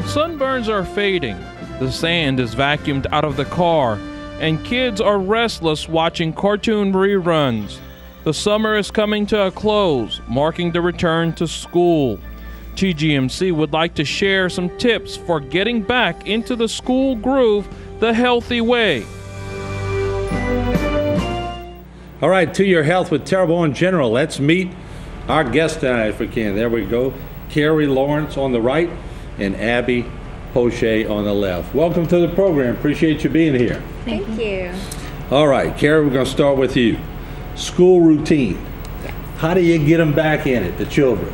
Sunburns are fading, the sand is vacuumed out of the car, and kids are restless watching cartoon reruns. The summer is coming to a close, marking the return to school. TGMC would like to share some tips for getting back into the school groove the healthy way. All right, to your health with Terrebonne General. Let's meet our guest tonight if we can. There we go. Carrie Lawrence on the right and Abby Poche on the left. Welcome to the program. Appreciate you being here. Thank you. All right, Carrie, we're going to start with you. School routine. Yes. How do you get them back in it, the children?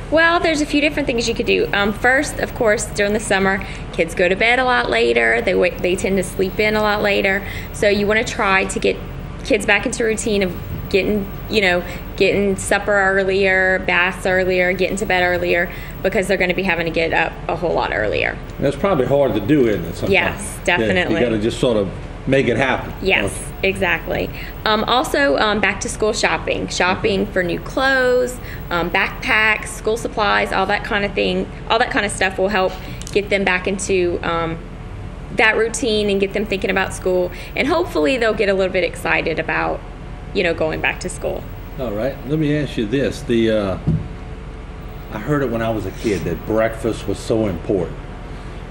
Well, there's a few different things you could do. First, of course, during the summer, kids go to bed a lot later. They tend to sleep in a lot later. So you want to try to get kids back into routine of getting supper earlier, baths earlier, getting to bed earlier, because they're going to be having to get up a whole lot earlier. That's probably hard to do, isn't it? Sometimes? Yes, definitely. You got to just sort of make it happen. Yes, exactly. Also, back to school shopping for new clothes, backpacks, school supplies, all that kind of thing. All that kind of stuff will help get them back into that routine and get them thinking about school. And hopefully they'll get a little bit excited about, going back to school. All right. Let me ask you this. I heard it when I was a kid that breakfast was so important.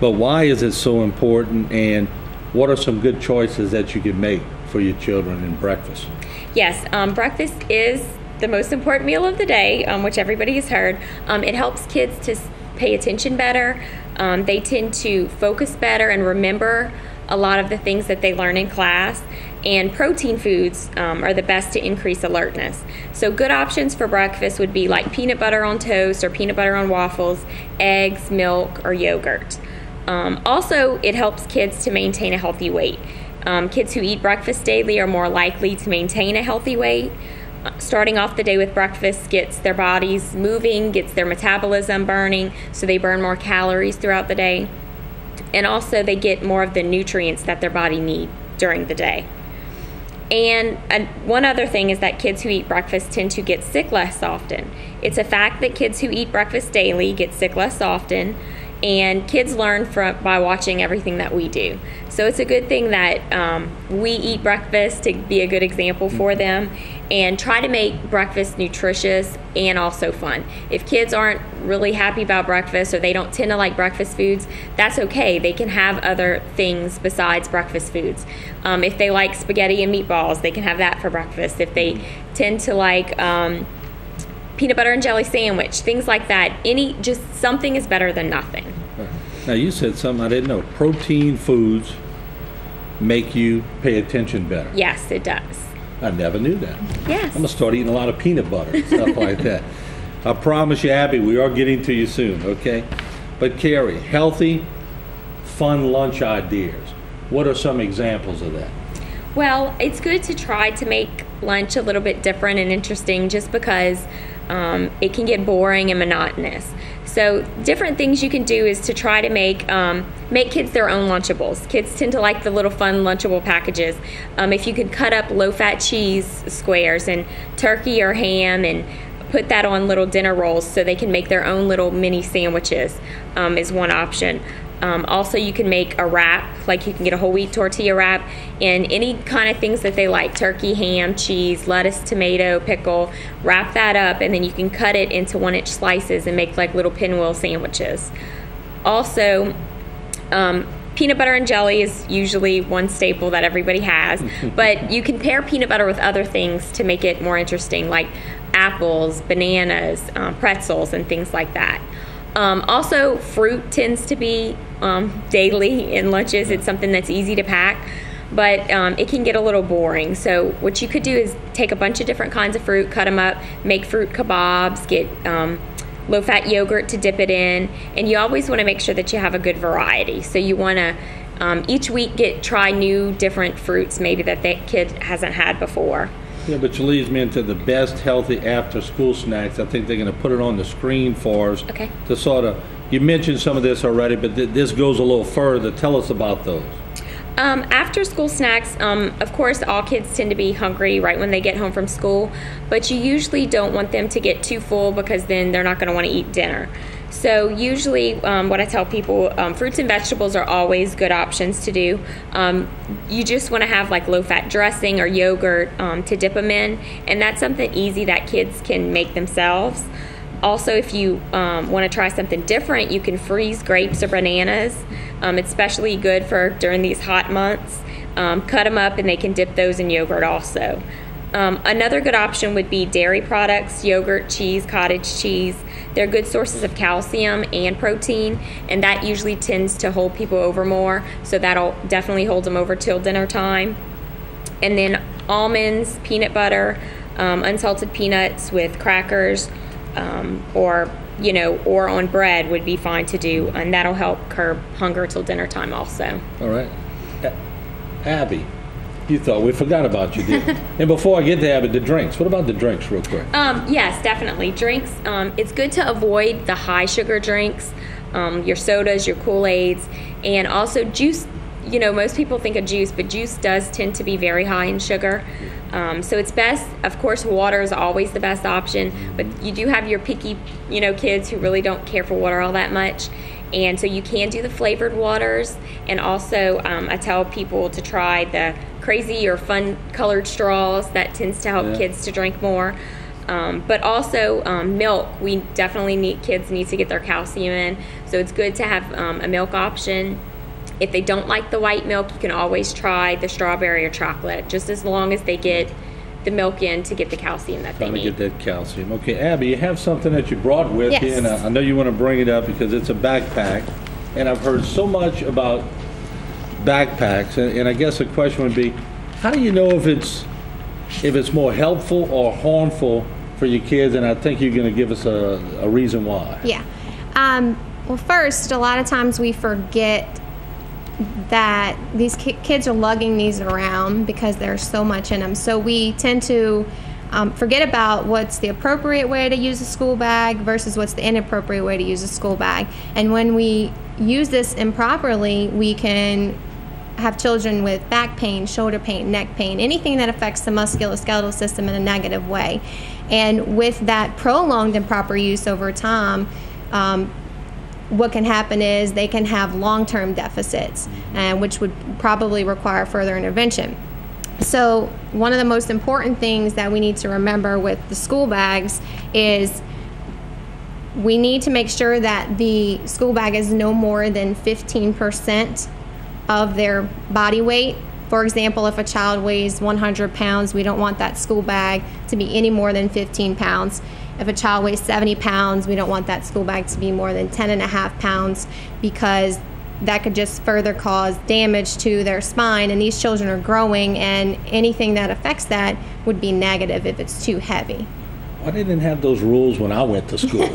But why is it so important, and what are some good choices that you can make for your children in breakfast? Yes, breakfast is the most important meal of the day, which everybody has heard. It helps kids to pay attention better. They tend to focus better and remember a lot of the things that they learn in class. And protein foods are the best to increase alertness. So good options for breakfast would be like peanut butter on toast or peanut butter on waffles, eggs, milk, or yogurt. Also, it helps kids to maintain a healthy weight. Kids who eat breakfast daily are more likely to maintain a healthy weight. Starting off the day with breakfast gets their bodies moving, gets their metabolism burning, so they burn more calories throughout the day. And also they get more of the nutrients that their body needs during the day. And one other thing is that kids who eat breakfast tend to get sick less often. It's a fact that kids who eat breakfast daily get sick less often, and kids learn by watching everything that we do. So it's a good thing that we eat breakfast to be a good example for them, and try to make breakfast nutritious and also fun. If kids aren't really happy about breakfast or they don't tend to like breakfast foods, that's okay. They can have other things besides breakfast foods. If they like spaghetti and meatballs, they can have that for breakfast. If they tend to like peanut butter and jelly sandwich, things like that, just something is better than nothing. Now you said something I didn't know. Protein foods make you pay attention better. Yes, it does. I never knew that. Yes. I'm going to start eating a lot of peanut butter and stuff like that. I promise you, Abby, we are getting to you soon, okay? But Carrie, healthy, fun lunch ideas. What are some examples of that? Well, it's good to try to make lunch a little bit different and interesting, just because it can get boring and monotonous. So different things you can do is to try to make kids their own Lunchables. Kids tend to like the little fun Lunchable packages. If you could cut up low-fat cheese squares and turkey or ham and put that on little dinner rolls so they can make their own little mini sandwiches is one option. Also, you can make a wrap, like you can get a whole wheat tortilla wrap and any kind of things that they like, turkey, ham, cheese, lettuce, tomato, pickle. Wrap that up, and then you can cut it into 1-inch slices and make like little pinwheel sandwiches. Also, peanut butter and jelly is usually one staple that everybody has, but you can pair peanut butter with other things to make it more interesting, like apples, bananas, pretzels, and things like that. Also, fruit tends to be daily in lunches. It's something that's easy to pack, but it can get a little boring. So what you could do is take a bunch of different kinds of fruit, cut them up, make fruit kebabs, get low-fat yogurt to dip it in, and you always want to make sure that you have a good variety. So you want to each week try new different fruits maybe that kid hasn't had before. Yeah, but you leads me into the best healthy after-school snacks. I think they're going to put it on the screen for us. Okay. To sort of, you mentioned some of this already, but this goes a little further. Tell us about those. After school snacks, of course, all kids tend to be hungry right when they get home from school, but you usually don't want them to get too full because then they're not going to want to eat dinner. So usually what I tell people, fruits and vegetables are always good options to do. You just want to have like low-fat dressing or yogurt to dip them in, and that's something easy that kids can make themselves. Also, if you want to try something different, you can freeze grapes or bananas. It's especially good for during these hot months. Cut them up and they can dip those in yogurt also. Another good option would be dairy products, yogurt, cheese, cottage cheese. They're good sources of calcium and protein, and that usually tends to hold people over more, so that'll definitely hold them over till dinner time. And then almonds, peanut butter, unsalted peanuts with crackers, or on bread would be fine to do, and that'll help curb hunger till dinner time also. All right. Abby, you thought we forgot about you, didn't you? And before I get to Abby, the drinks. What about the drinks real quick? Yes, definitely. Drinks, it's good to avoid the high sugar drinks, your sodas, your Kool-Aids, and also juice. Most people think of juice, but juice does tend to be very high in sugar. So it's best, of course, water is always the best option, but you do have your picky, kids who really don't care for water all that much. And so you can do the flavored waters. And also, I tell people to try the crazy or fun colored straws. That tends to help kids to drink more. But also milk. Kids need to get their calcium in. So it's good to have a milk option. If they don't like the white milk, you can always try the strawberry or chocolate, just as long as they get the milk in to get the calcium that they need. Get that calcium. Okay, Abby, you have something that you brought with you, and I know you want to bring it up because it's a backpack, and I've heard so much about backpacks, and I guess the question would be, how do you know if it's more helpful or harmful for your kids? And I think you're going to give us a reason why. Yeah. Well, first, a lot of times we forget that these kids are lugging these around because there's so much in them. So we tend to forget about what's the appropriate way to use a school bag versus what's the inappropriate way to use a school bag. And when we use this improperly, we can have children with back pain, shoulder pain, neck pain, anything that affects the musculoskeletal system in a negative way. And with that prolonged improper use over time, what can happen is they can have long-term deficits, which would probably require further intervention. So one of the most important things that we need to remember with the school bags is we need to make sure that the school bag is no more than 15% of their body weight. For example, if a child weighs 100 pounds, we don't want that school bag to be any more than 15 pounds. If a child weighs 70 pounds, we don't want that school bag to be more than 10.5 pounds because that could just further cause damage to their spine. And these children are growing, and anything that affects that would be negative if it's too heavy. I didn't have those rules when I went to school.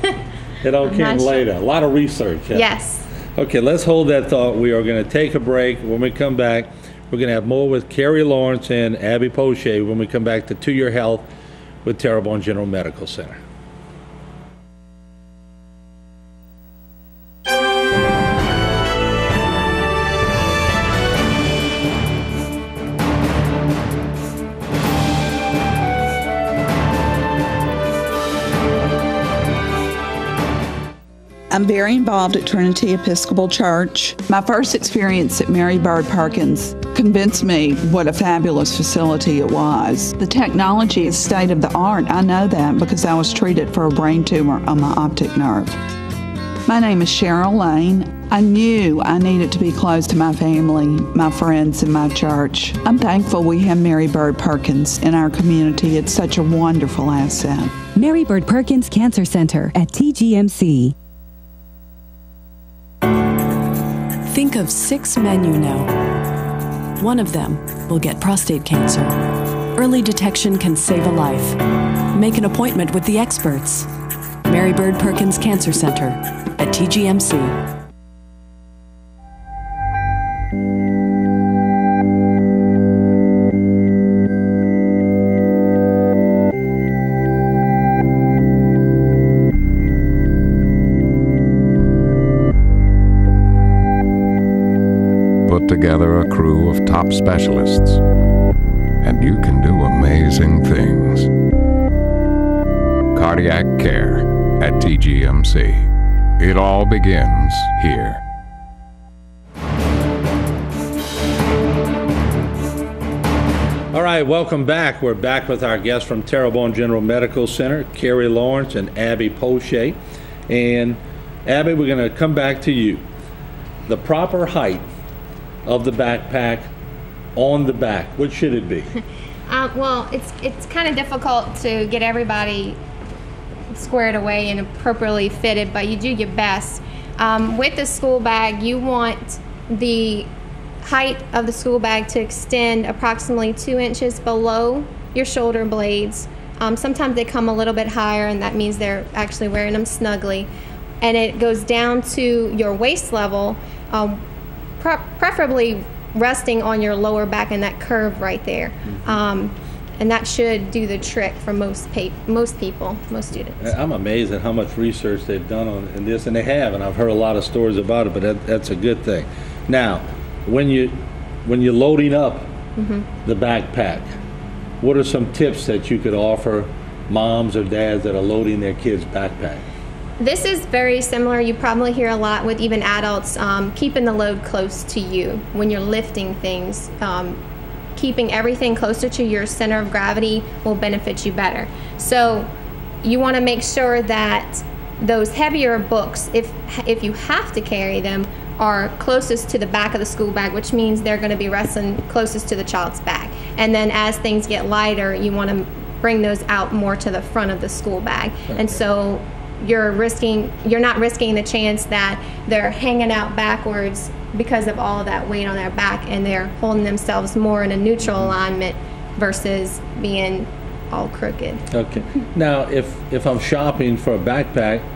It all came later. A lot of research. Yes. Okay, let's hold that thought. We are going to take a break. When we come back, we're going to have more with Carrie Lawrence and Abby Poche when we come back to Your Health with Terrebonne General Medical Center. I'm very involved at Trinity Episcopal Church. My first experience at Mary Bird Perkins convinced me what a fabulous facility it was. The technology is state of the art. I know that because I was treated for a brain tumor on my optic nerve. My name is Cheryl Lane. I knew I needed to be close to my family, my friends, and my church. I'm thankful we have Mary Bird Perkins in our community. It's such a wonderful asset. Mary Bird Perkins Cancer Center at TGMC. Think of 6 men you know. One of them will get prostate cancer. Early detection can save a life. Make an appointment with the experts. Mary Bird Perkins Cancer Center at TGMC. Together a crew of top specialists, and you can do amazing things. Cardiac care at TGMC. It all begins here. All right, welcome back. We're back with our guests from Terrebonne General Medical Center, Carrie Lawrence and Abby Poche. And Abby, we're going to come back to you. The proper height of the backpack on the back, what should it be? Well, it's kind of difficult to get everybody squared away and appropriately fitted, but you do your best. With the school bag, you want the height of the school bag to extend approximately 2 inches below your shoulder blades. Sometimes they come a little bit higher, and that means they're actually wearing them snugly. And it goes down to your waist level, preferably resting on your lower back in that curve right there. And that should do the trick for most people, most students. I'm amazed at how much research they've done on this, and they have, and I've heard a lot of stories about it, but that's a good thing. Now, when you're loading up the backpack, what are some tips that you could offer moms or dads that are loading their kids' backpack? This is very similar. You probably hear a lot with even adults, keeping the load close to you when you're lifting things. Keeping everything closer to your center of gravity will benefit you better. So you want to make sure that those heavier books, if you have to carry them, are closest to the back of the school bag, which means they're going to be resting closest to the child's back. And then as things get lighter, you want to bring those out more to the front of the school bag. Okay. And so you're not risking the chance that they're hanging out backwards because of all of that weight on their back, and they're holding themselves more in a neutral alignment versus being all crooked. Okay. Now, if I'm shopping for a backpack,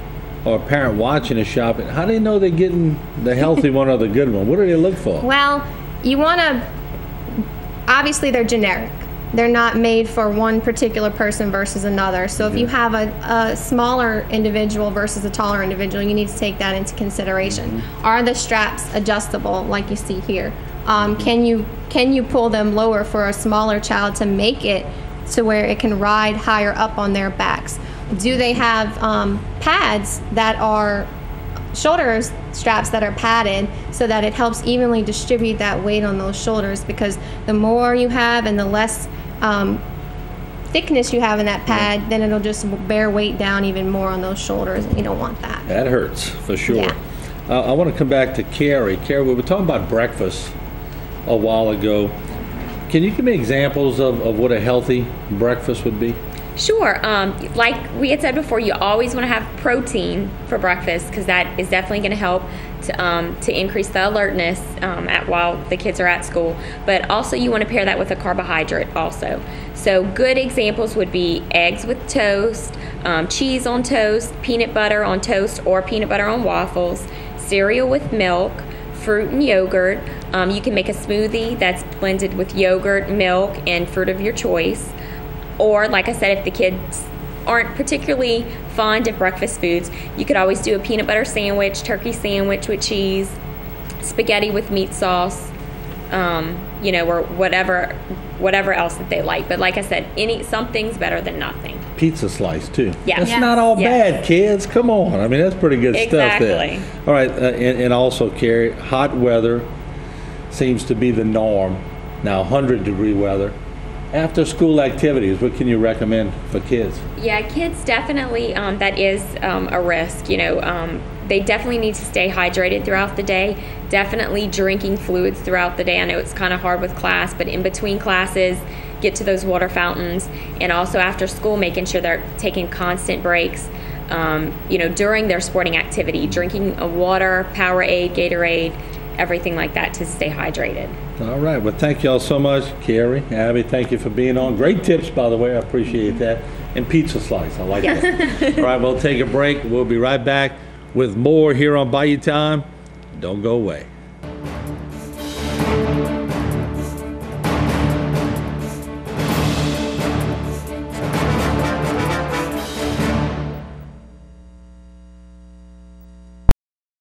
or a parent watching is shopping, how do they know they're getting the healthy one or the good one? What do they look for? Well, you want to, obviously they're generic. They're not made for one particular person versus another. So if you have a smaller individual versus a taller individual, you need to take that into consideration. Are the straps adjustable like you see here? Can you pull them lower for a smaller child to make it to where it can ride higher up on their backs? Do they have pads that are shoulder straps that are padded so that it helps evenly distribute that weight on those shoulders? Because the more you have and the less thickness you have in that pad, then it'll just bear weight down even more on those shoulders, and you don't want that. That hurts, for sure. Yeah. I want to come back to Carrie. Carrie, we were talking about breakfast a while ago. Can you give me examples of what a healthy breakfast would be? Sure. Like we had said before, you always want to have protein for breakfast because that is definitely going to help to increase the alertness while the kids are at school. But also you want to pair that with a carbohydrate also. So good examples would be eggs with toast, cheese on toast, peanut butter on toast or peanut butter on waffles, cereal with milk, fruit and yogurt. You can make a smoothie that's blended with yogurt, milk, and fruit of your choice. Or, like I said, if the kids aren't particularly fond of breakfast foods, you could always do a peanut butter sandwich, turkey sandwich with cheese, spaghetti with meat sauce, or whatever else that they like. But like I said, something's better than nothing. Pizza slice, too. Yeah. That's not all bad, kids. Come on. I mean, that's pretty good stuff there. Exactly. All right, and also, Carrie, hot weather seems to be the norm. Now, 100-degree weather. After school activities, what can you recommend for kids? Yeah, kids definitely, that is a risk. They definitely need to stay hydrated throughout the day. Definitely drinking fluids throughout the day. I know it's kind of hard with class, but in between classes, get to those water fountains. And also after school, making sure they're taking constant breaks. During their sporting activity, drinking water, Powerade, Gatorade, everything like that to stay hydrated. All right. Well, thank you all so much. Carrie, Abby, thank you for being on. Great tips, by the way. I appreciate that. And pizza slice. I like that. All right. We'll take a break. We'll be right back with more here on Bayou Time. Don't go away.